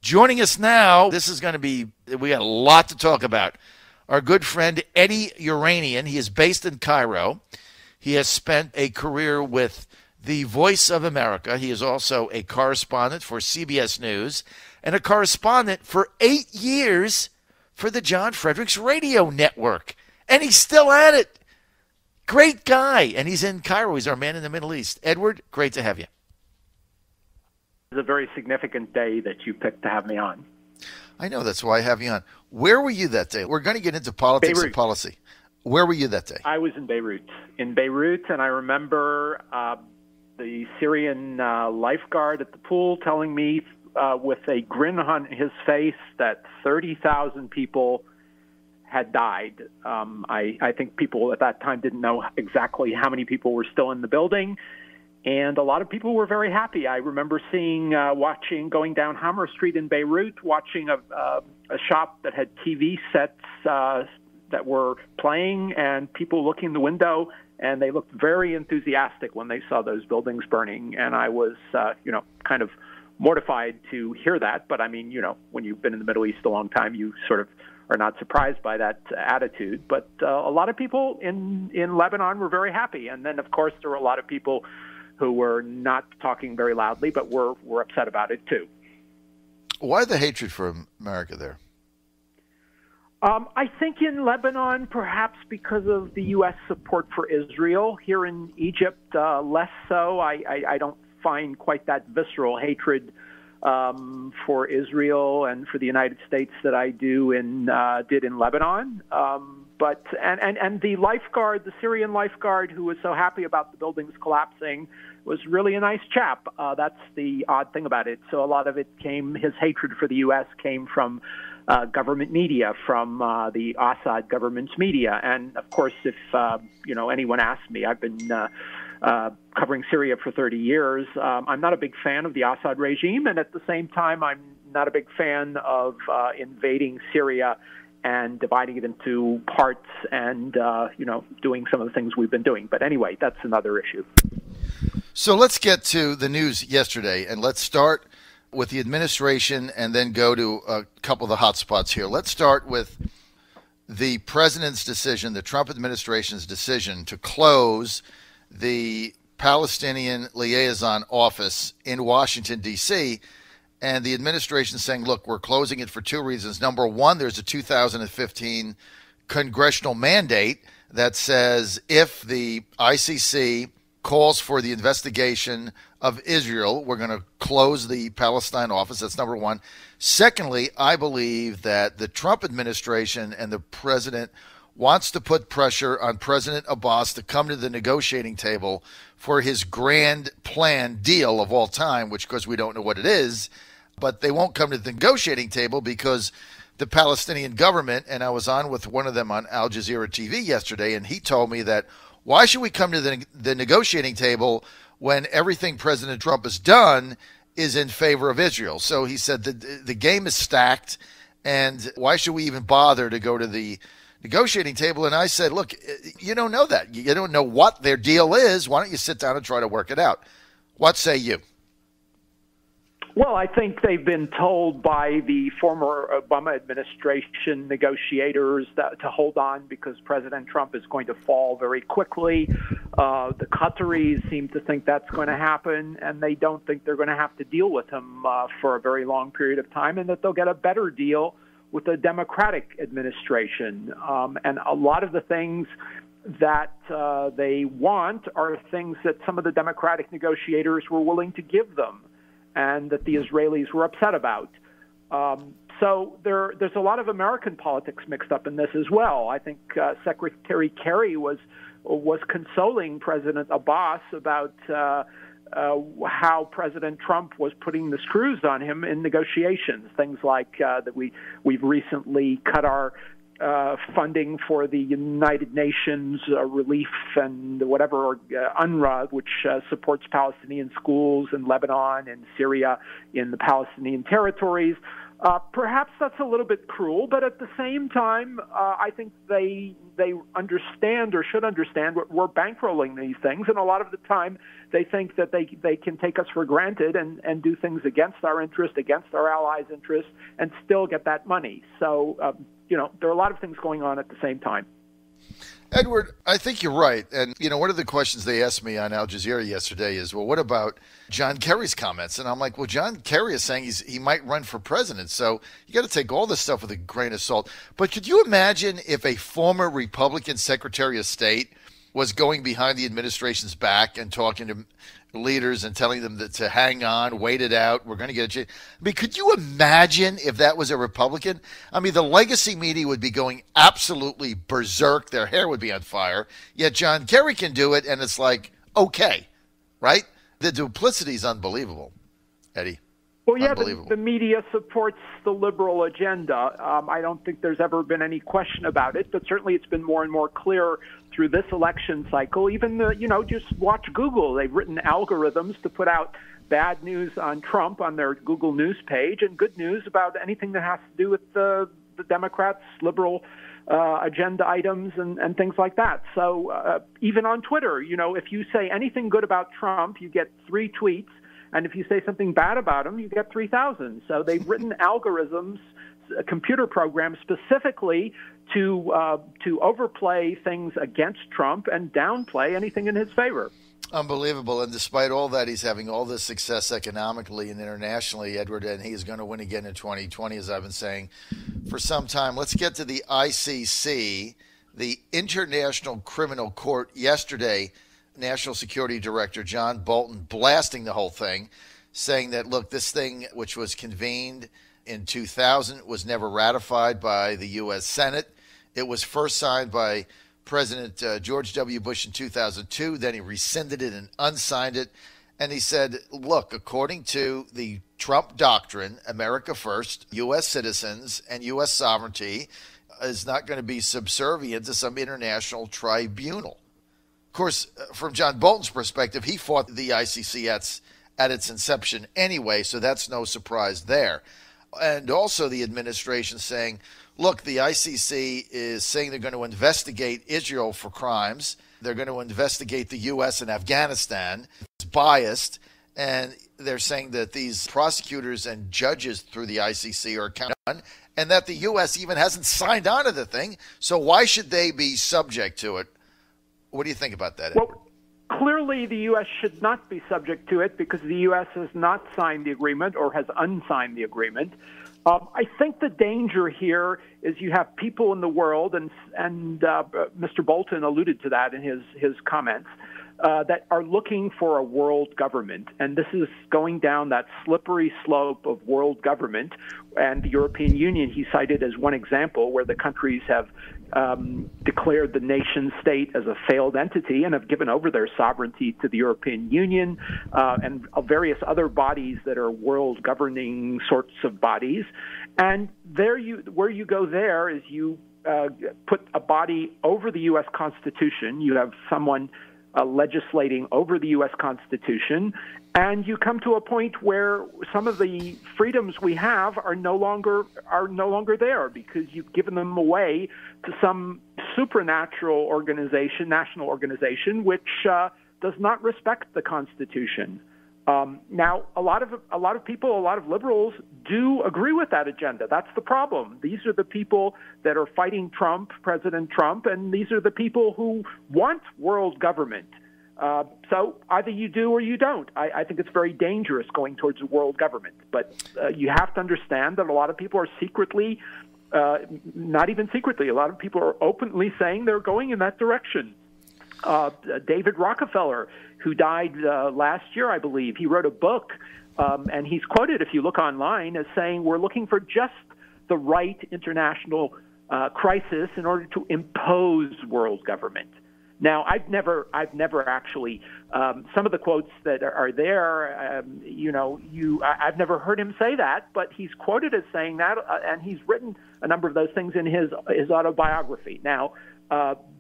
Joining us now, we got a lot to talk about. Our good friend Eddie Yeranian, he is based in Cairo. He has spent a career with the Voice of America. He is also a correspondent for CBS News and a correspondent for 8 years for the John Fredericks Radio Network. And he's still at it. Great guy. And he's in Cairo. He's our man in the Middle East. Edward, great to have you. It's a very significant day that you picked to have me on. I know, that's why I have you on. Where were you that day? We're going to get into politics and policy. Where were you that day? I was in Beirut. And I remember the Syrian lifeguard at the pool telling me with a grin on his face that 30,000 people had died. I think people at that time didn't know exactly how many people were still in the building. And a lot of people were very happy. I remember going down Hammer Street in Beirut, watching a shop that had TV sets that were playing, and people looking in the window, and they looked very enthusiastic when they saw those buildings burning. And I was, kind of mortified to hear that. But I mean, when you've been in the Middle East a long time, you sort of are not surprised by that attitude. But a lot of people in Lebanon were very happy. And then, of course, there were a lot of people who were not talking very loudly, but were upset about it too. Why the hatred for America there? I think in Lebanon, perhaps because of the U.S. support for Israel. Here in Egypt, less so. I don't find quite that visceral hatred for Israel and for the United States that I did in Lebanon. But the lifeguard, the Syrian lifeguard who was so happy about the buildings collapsing, was really a nice chap. That's the odd thing about it. So a lot of his hatred for the U.S. came from government media, from the Assad government's media. And of course, if anyone asks me, I've been covering Syria for 30 years. I'm not a big fan of the Assad regime, and at the same time, I'm not a big fan of invading Syria and dividing it into parts and, doing some of the things we've been doing. But anyway, that's another issue. So let's get to the news yesterday, and let's start with the administration and then go to a couple of the hot spots here. Let's start with the president's decision, the Trump administration's decision to close the Palestinian liaison office in Washington, D.C., and the administration saying, look, we're closing it for two reasons. Number one, there's a 2015 congressional mandate that says if the ICC calls for the investigation of Israel, we're going to close the Palestine office. That's number one. Secondly, I believe that the Trump administration and the president wants to put pressure on President Abbas to come to the negotiating table for his grand plan deal of all time, which, of course, we don't know what it is. But they won't come to the negotiating table because the Palestinian government, and I was on with one of them on Al Jazeera TV yesterday, and he told me that why should we come to the negotiating table when everything President Trump has done is in favor of Israel? So he said the game is stacked, and why should we even bother to go to the negotiating table? And I said, look, you don't know that. You don't know what their deal is. Why don't you sit down and try to work it out? What say you? Well, I think they've been told by the former Obama administration negotiators to hold on because President Trump is going to fall very quickly. The Qataris seem to think that's going to happen, and they don't think they're going to have to deal with him for a very long period of time, and that they'll get a better deal with a Democratic administration. And a lot of the things that they want are things that some of the Democratic negotiators were willing to give them, and that the Israelis were upset about. So there's a lot of American politics mixed up in this as well. I think Secretary Kerry was consoling President Abbas about how President Trump was putting the screws on him in negotiations. Things like that we've recently cut our funding for the United Nations relief and whatever, UNRWA, which supports Palestinian schools in Lebanon and Syria in the Palestinian territories. Perhaps that's a little bit cruel, but at the same time, I think they understand or should understand we're bankrolling these things, and a lot of the time they think that they can take us for granted and do things against our interest, against our allies' interest, and still get that money. So, there are a lot of things going on at the same time. Edward, I think you're right. And, one of the questions they asked me on Al Jazeera yesterday is, well, what about John Kerry's comments? And I'm like, well, John Kerry is saying he might run for president. So you got to take all this stuff with a grain of salt. But could you imagine if a former Republican Secretary of State was going behind the administration's back and talking to leaders and telling them to hang on, wait it out, we're going to get a change? I mean, could you imagine if that was a Republican? I mean, the legacy media would be going absolutely berserk. Their hair would be on fire. Yet John Kerry can do it, and it's like, okay, right? The duplicity is unbelievable, Eddie. Well, yeah, the media supports the liberal agenda. I don't think there's ever been any question about it, but certainly it's been more and more clear through this election cycle. Even just watch Google. They've written algorithms to put out bad news on Trump on their Google News page and good news about anything that has to do with the Democrats' liberal agenda items and things like that. So even on Twitter, if you say anything good about Trump, you get 3 tweets. And if you say something bad about him, you get 3,000. So they've written algorithms, computer programs specifically to overplay things against Trump and downplay anything in his favor. Unbelievable. And despite all that, he's having all this success economically and internationally, Edward, and he is going to win again in 2020, as I've been saying for some time. Let's get to the ICC, the International Criminal Court. Yesterday, National Security Director John Bolton blasting the whole thing, saying that, look, this thing, which was convened in 2000, was never ratified by the U.S. Senate. It was first signed by President George W. Bush in 2002. Then he rescinded it and unsigned it. And he said, look, according to the Trump doctrine, America first, U.S. citizens and U.S. sovereignty is not going to be subservient to some international tribunal. Of course, from John Bolton's perspective, he fought the ICC at its inception anyway, so that's no surprise there. And also the administration saying, look, the ICC is saying they're going to investigate Israel for crimes. They're going to investigate the U.S. and Afghanistan. It's biased. And they're saying that these prosecutors and judges through the ICC are counted, and that the U.S. even hasn't signed on to the thing. So why should they be subject to it? What do you think about that, Edward? Well, clearly the U.S. should not be subject to it because the U.S. has not signed the agreement or has unsigned the agreement. I think the danger here is you have people in the world, and Mr. Bolton alluded to that in his comments, that are looking for a world government. And this is going down that slippery slope of world government. And the European Union, he cited as one example where the countries have declared the nation state as a failed entity and have given over their sovereignty to the European Union and various other bodies that are world governing sorts of bodies. And where you go there is you put a body over the U.S. Constitution. You have someone legislating over the U.S. Constitution, and you come to a point where some of the freedoms we have are no longer there because you've given them away to some supernatural organization, national organization, which does not respect the Constitution. Now, a lot of people, a lot of liberals do agree with that agenda. That's the problem. These are the people that are fighting Trump, President Trump, and these are the people who want world government. So either you do or you don't. I think it's very dangerous going towards a world government. But you have to understand that a lot of people are secretly, not even secretly, a lot of people are openly saying they're going in that direction. David Rockefeller, who died last year, I believe, he wrote a book, and he's quoted, if you look online, as saying we're looking for just the right international crisis in order to impose world government. Now, I've never actually, some of the quotes that are there, I've never heard him say that, but he's quoted as saying that, and he's written a number of those things in his autobiography. Now,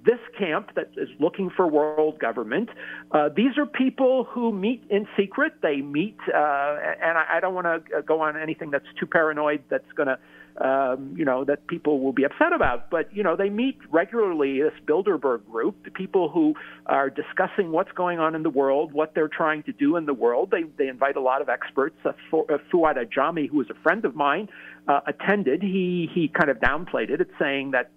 This camp that is looking for world government, these are people who meet in secret. They meet, and I don't want to go on anything that's too paranoid that's going to, that people will be upset about. But, they meet regularly, this Bilderberg group, the people who are discussing what's going on in the world, what they're trying to do in the world. They invite a lot of experts. Fuad Ajami, who is a friend of mine, attended. He kind of downplayed it, saying that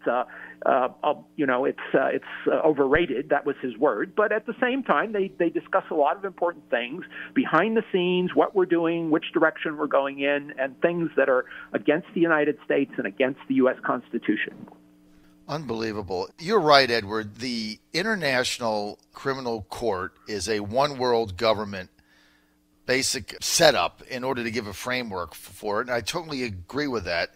it's overrated. That was his word. But at the same time, they discuss a lot of important things behind the scenes, what we're doing, which direction we're going in, and things that are against the United States and against the U.S. Constitution. Unbelievable. You're right, Edward. The International Criminal Court is a one world government basic setup in order to give a framework for it, and I totally agree with that.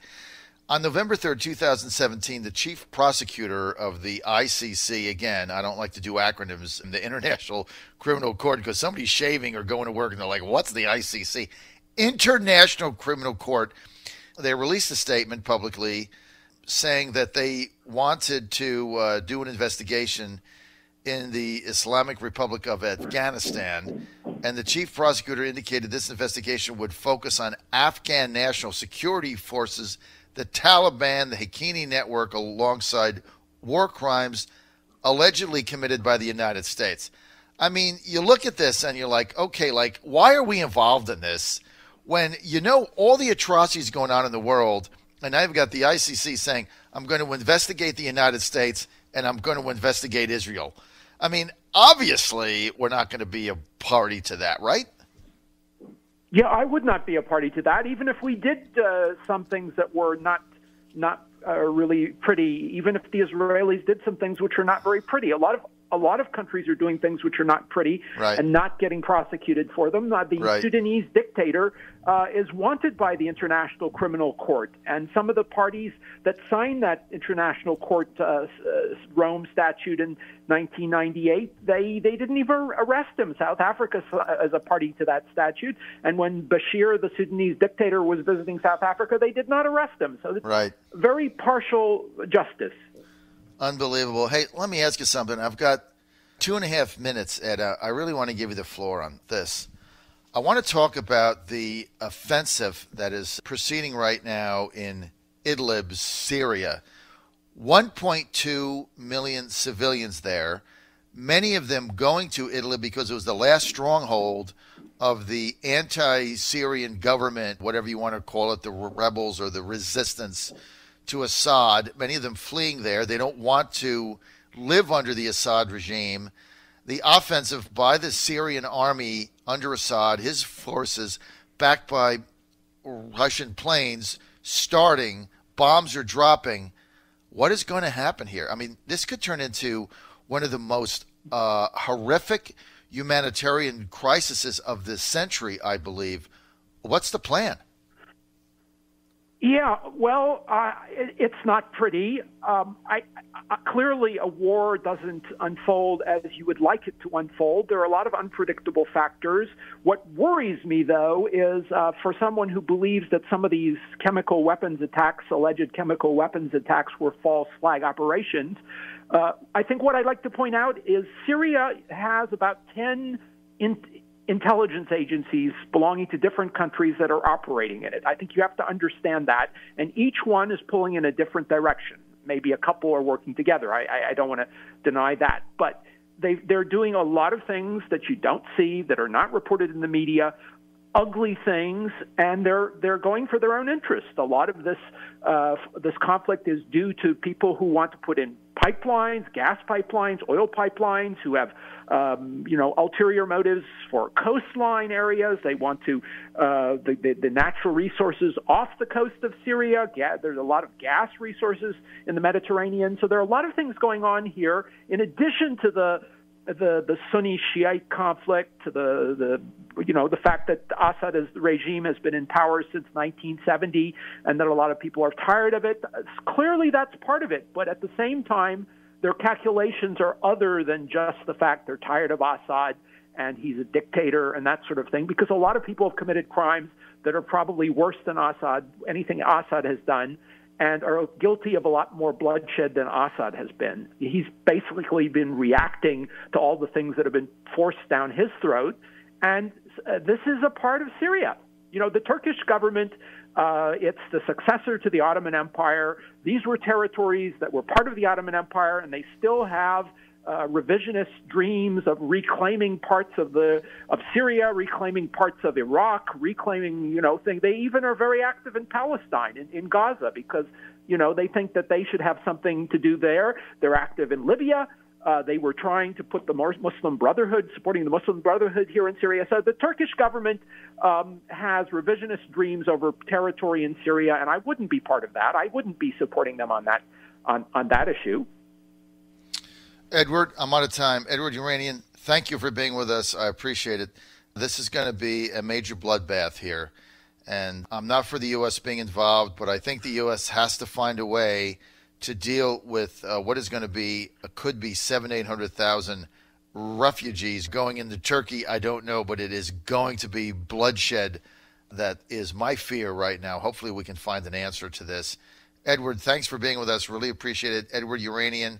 On November 3rd, 2017, the chief prosecutor of the ICC, again, I don't like to do acronyms, in the International Criminal Court, because somebody's shaving or going to work and they're like, what's the ICC? International Criminal Court. They released a statement publicly saying that they wanted to do an investigation in the Islamic Republic of Afghanistan, and the chief prosecutor indicated this investigation would focus on Afghan national security forces, the Taliban, the Haqqani network, alongside war crimes allegedly committed by the United States. I mean, you look at this and you're like, okay, why are we involved in this when all the atrocities going on in the world, and I've got the ICC saying, I'm going to investigate the United States and I'm going to investigate Israel. I mean, obviously, we're not going to be a party to that, right? Yeah, I would not be a party to that, even if we did some things that were not really pretty. Even if the Israelis did some things which are not very pretty, a lot of countries are doing things which are not pretty, right, and not getting prosecuted for them. The right. Sudanese dictator is wanted by the International Criminal Court, and some of the parties that signed that International Court Rome Statute in 1998, they didn't even arrest him. South Africa is a party to that statute, and when Bashir, the Sudanese dictator, was visiting South Africa, they did not arrest him. So it's right. Very partial justice. Unbelievable. Hey, let me ask you something. I've got 2.5 minutes, Ed. I really want to give you the floor on this. I want to talk about the offensive that is proceeding right now in Idlib, Syria. 1.2 million civilians there, many of them going to Idlib because it was the last stronghold of the anti-Syrian government, whatever you want to call it, the rebels or the resistance to Assad. Many of them fleeing there. They don't want to live under the Assad regime. The offensive by the Syrian army under Assad, his forces, backed by Russian planes, starting. Bombs are dropping. What is going to happen here? I mean, this could turn into one of the most horrific humanitarian crises of this century, I believe. What's the plan? Yeah, well, it's not pretty. Clearly, a war doesn't unfold as you would like it to unfold. There are a lot of unpredictable factors. What worries me, though, is for someone who believes that some of these chemical weapons attacks, alleged chemical weapons attacks, were false flag operations, I think what I'd like to point out is Syria has about 10 intelligence agencies belonging to different countries that are operating in it. I think you have to understand that, and each one is pulling in a different direction. Maybe a couple are working together. I don't want to deny that, but they're doing a lot of things that you don't see, that are not reported in the media, ugly things, and they're going for their own interest. A lot of this conflict is due to people who want to put in pipelines, gas pipelines, oil pipelines, who have ulterior motives for coastline areas. They want to the natural resources off the coast of Syria. There's a lot of gas resources in the Mediterranean. So there are a lot of things going on here, in addition to the Sunni Shiite conflict, to the fact that Assad's regime has been in power since 1970, and that a lot of people are tired of it. Clearly, that's part of it. But at the same time, their calculations are other than just the fact they're tired of Assad and he's a dictator and that sort of thing, because a lot of people have committed crimes that are probably worse than anything Assad has done. and are guilty of a lot more bloodshed than Assad has been. He's basically been reacting to all the things that have been forced down his throat, and this is a part of Syria. The Turkish government, it's the successor to the Ottoman Empire. These were territories that were part of the Ottoman Empire, and they still have revisionist dreams of reclaiming parts of Syria, reclaiming parts of Iraq, reclaiming, things. They even are very active in Palestine, in Gaza, because, they think that they should have something to do there. They're active in Libya. They were trying to put the Muslim Brotherhood, supporting the Muslim Brotherhood here in Syria. So the Turkish government has revisionist dreams over territory in Syria, and I wouldn't be part of that. I wouldn't be supporting them on that issue. Edward, I'm out of time. Edward Yeranian, thank you for being with us. I appreciate it. This is going to be a major bloodbath here. And I'm not for the U.S. being involved, but I think the U.S. has to find a way to deal with what is going to be, could be 800,000 refugees going into Turkey. I don't know, but it is going to be bloodshed. That is my fear right now. Hopefully we can find an answer to this. Edward, thanks for being with us. Really appreciate it. Edward Yeranian,